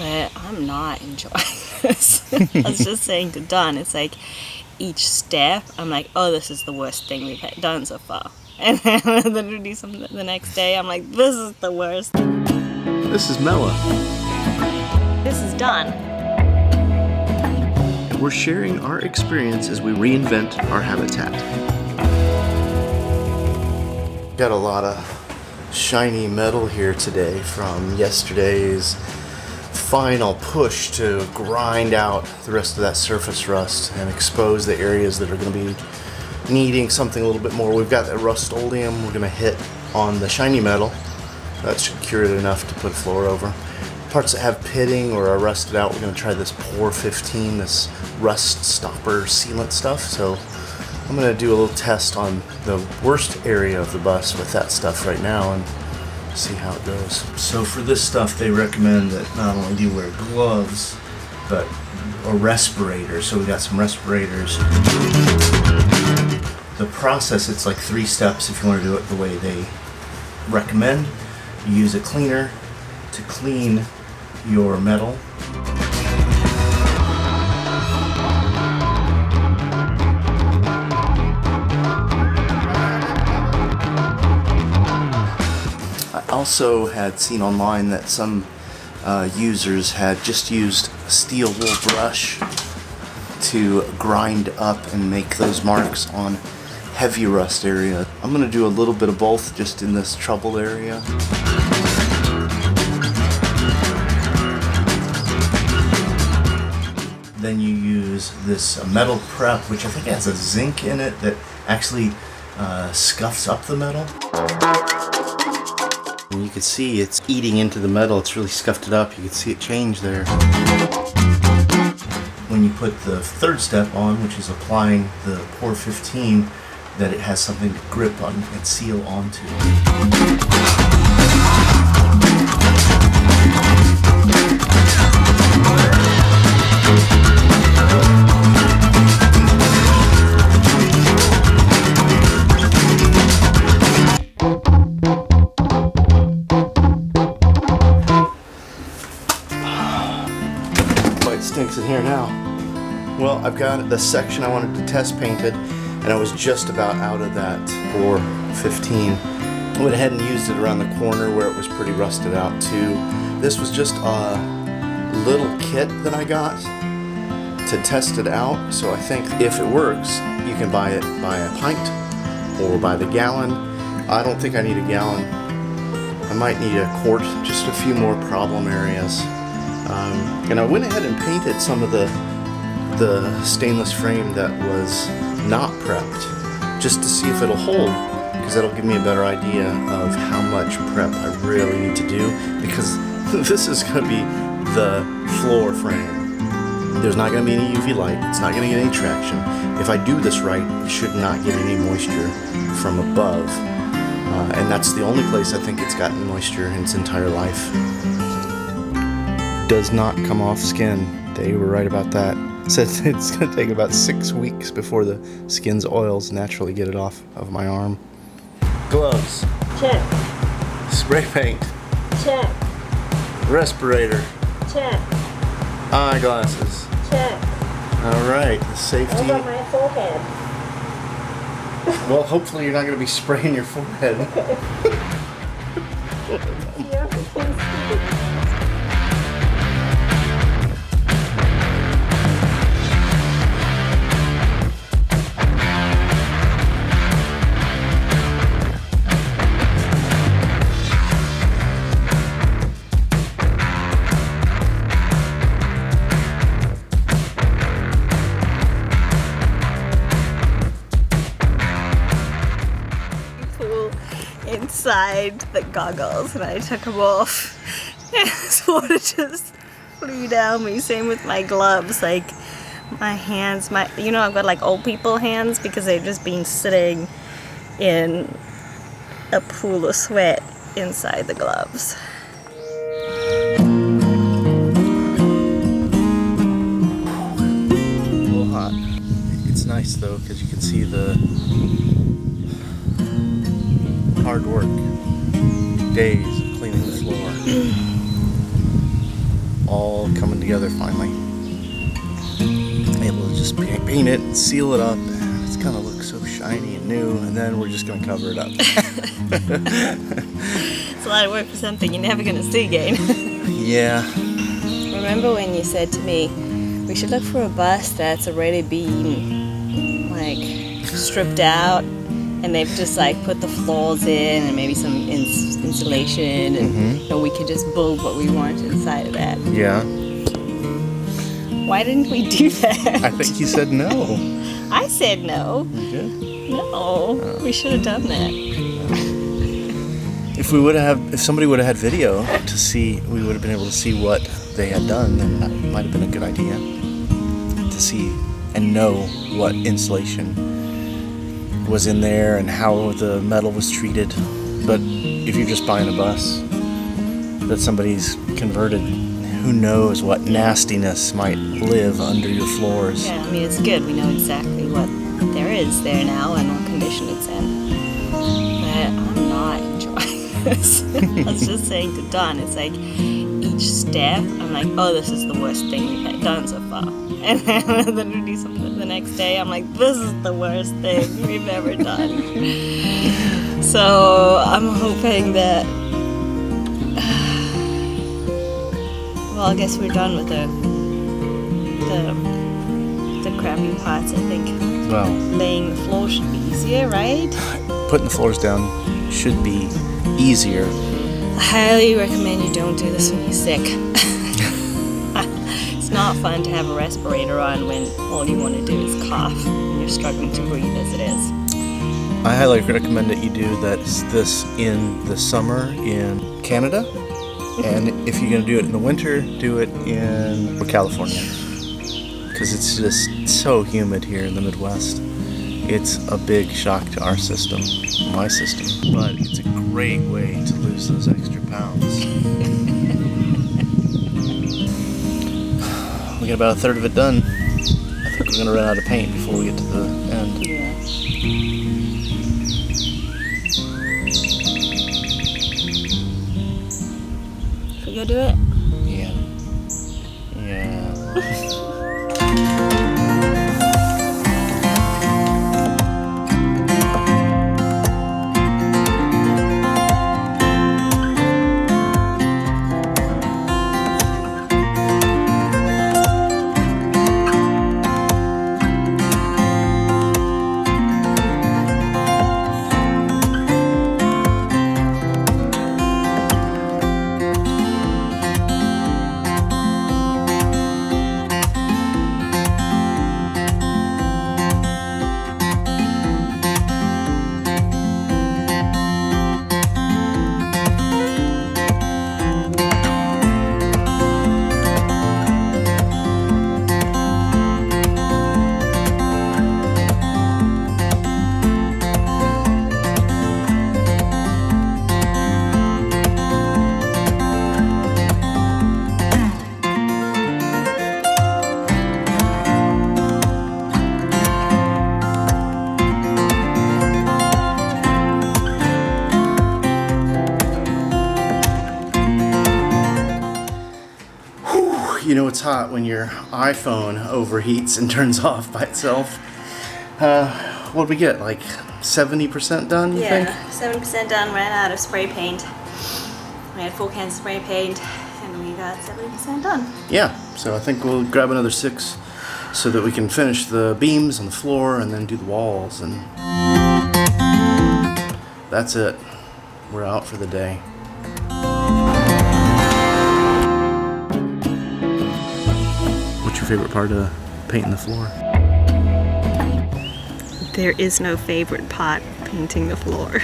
but I'm not enjoying this. I was just saying to Don, it's like each step, I'm like, oh, this is the worst thing we've done so far. And then literally the next day, I'm like, this is the worst. This is Mella. This is Don. And we're sharing our experience as we reinvent our habitat. Got a lot of shiny metal here today from yesterday's final push to grind out the rest of that surface rust and expose the areas that are going to be needing something a little bit more. We've got that Rust-Oleum we're going to hit on the shiny metal. That should cure it enough to put floor over. Parts that have pitting or are rusted out, we're going to try this Pore 15, this rust stopper sealant stuff. So I'm going to do a little test on the worst area of the bus with that stuff right now and see how it goes. So for this stuff, they recommend that not only do you wear gloves, but a respirator. So we got some respirators. The process, it's like 3 steps if you want to do it the way they recommend. You use a cleaner to clean your metal. I also had seen online that some users had just used a steel wool brush to grind up and make those marks on heavy rust area. I'm going to do a little bit of both just in this troubled area. Then you use this metal prep, which I think has a zinc in it that actually scuffs up the metal. And you can see it's eating into the metal. It's really scuffed it up. You can see it change there. When you put the 3rd step on, which is applying the Pore 15, that it has something to grip on and seal onto. Stinks in here now. Well, I've got the section I wanted to test painted, and I was just about out of that Pore 15. I went ahead and used it around the corner where it was pretty rusted out too. This was just a little kit that I got to test it out, so I think if it works, you can buy it by a pint or by the gallon. I don't think I need a gallon. I might need a quart, just a few more problem areas. And I went ahead and painted some of the stainless frame that was not prepped, just to see if it'll hold, because that'll give me a better idea of how much prep I really need to do, because this is going to be the floor frame. There's not going to be any UV light, it's not going to get any traction. If I do this right, it should not get any moisture from above, and that's the only place I think it's gotten moisture in its entire life. Does not come off skin. They were right about that. It says it's going to take about 6 weeks before the skin's oils naturally get it off of my arm. Gloves. Check. Spray paint. Check. Respirator. Check. Eyeglasses. Check. Alright, the safety. Over my forehead. Well, hopefully you're not going to be spraying your forehead. Inside the goggles, and I took them off and this water just flew down me. Same with my gloves, like my hands, you know, I've got like old people hands because they've just been sitting in a pool of sweat inside the gloves. A little hot. It's nice though, because you can see the hard work, days of cleaning the floor. all coming together finally. Able to just paint it and seal it up. It's gonna look so shiny and new, and then we're just gonna cover it up. It's a lot of work for something you're never gonna see again. Yeah. Remember when you said to me, we should look for a bus that's already been like stripped out, and they've just like put the floors in and maybe some insulation, and we could just build what we want inside of that. Yeah. Why didn't we do that? I think you said no. I said no. You did? No, we should have done that. If somebody would have had video to see, we would have been able to see what they had done, then that might have been a good idea. To see and know what insulation was in there and how the metal was treated. But if you're just buying a bus that somebody's converted, who knows what nastiness might live under your floors. Yeah, I mean, it's good. We know exactly what there is there now and what condition it's in. But I'm not enjoying this. I was just saying to Don, it's like each step, I'm like, oh, this is the worst thing we've had done so far. And then we do something the next day, I'm like, this is the worst thing we've ever done. So I'm hoping that, well, I guess we're done with the crappy parts, I think. Well, laying the floor should be easier, right? Putting the floors down should be easier. I highly recommend you don't do this when you're sick. It's not fun to have a respirator on when all you want to do is cough and you're struggling to breathe as it is. I highly recommend that you do this in the summer in Canada, and if you're going to do it in the winter, do it in California, because it's just so humid here in the Midwest. It's a big shock to our system, my system, but it's a great way to lose those extra pounds. We got about a third of it done. I think we're going to run out of paint before we get to the end. Yeah. Should we go do it? Yeah. You know it's hot when your iPhone overheats and turns off by itself. What did we get? Like 70% done, you think? 70% done, ran out of spray paint. We had full cans of spray paint and we got 70% done. Yeah, so I think we'll grab another 6 so that we can finish the beams on the floor and then do the walls, and that's it. We're out for the day. What's your favorite part of painting the floor? There is no favorite part painting the floor.